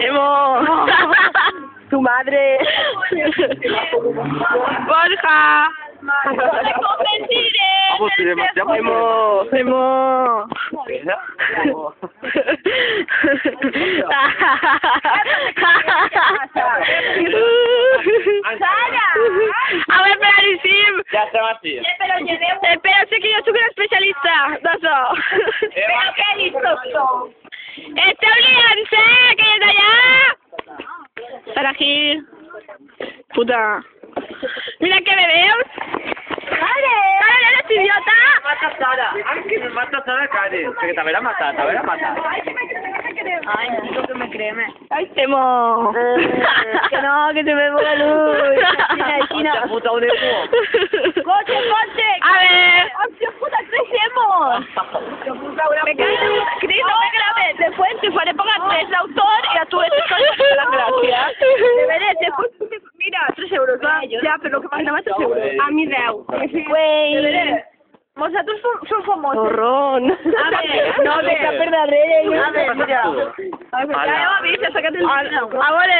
Emo. Tu madre. Borja. Vamos, si demasiado. Emo. Emo. A ver, esperaríssim. Ja estem així. Espera, sé que jo soc una especialista d'això. Però que listos som. Esteu liant-se, que és allà! Sara Gil. Puta. Mira que me veus. Vale. Sara, eres idiota. Mata Sara. Ai, que me mata Sara, Karen. Que t'haurà matat, t'haurà matat. Ay, necesito que me créeme. Ay, Emo. Que no, que se me mueve la luz. China, Hòstia puta, on és tu? ¡Coche, coche! A ver. ¡Hostia puta, crecemos! Me cago en Cristo, me grabé. Después te faré pagar 3 de autor y a tu vez te las gracias. Deberé, después mira, 3 euros, va. Ya, pero que más nada más 3 euros. A mi 10. Deberé. Vosaltres són famosos. Torrón. A ver, no, que està per darrere. A ver, mira. Ja ho ha vist, ha sacat el vídeo. Ahora,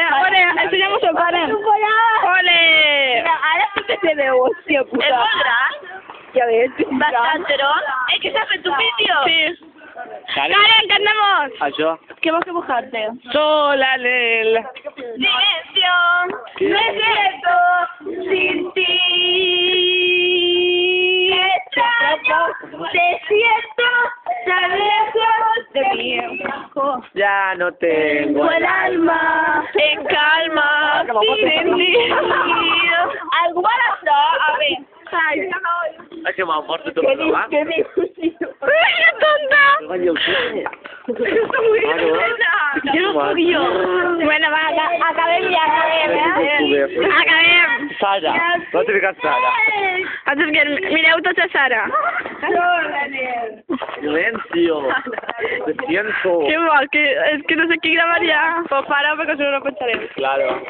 enseñamos el panel. ¡Ole! Ara sí que se veu, hòstia puta. És molt gran? Ja ves. Bastant, però... que s'ha fet un vídeo? Sí. Karen, Karen, cantamos. això. ¿Qué vas a mojarte? Sola, Lel. Silencio, me siento sin ti. Extraño, desierto, tan lejos de mí. Ja no tengo El alma En calma. sin ti. Algú va això? A ver. És que m'ha mort tot el davant. ¿Qué dices? ¡Ay, qué tonta! Está muy buena. Yo no soy yo. Bueno, va, acabem ja, acabem. Acabem. Sara, no t'he ficat Sara. Entonces, que mireu tots a Sara. Silencio. Descienso. Qué mal, que es que no sé qui gravaria. Pues para, perquè si no, no pensarem. Claro.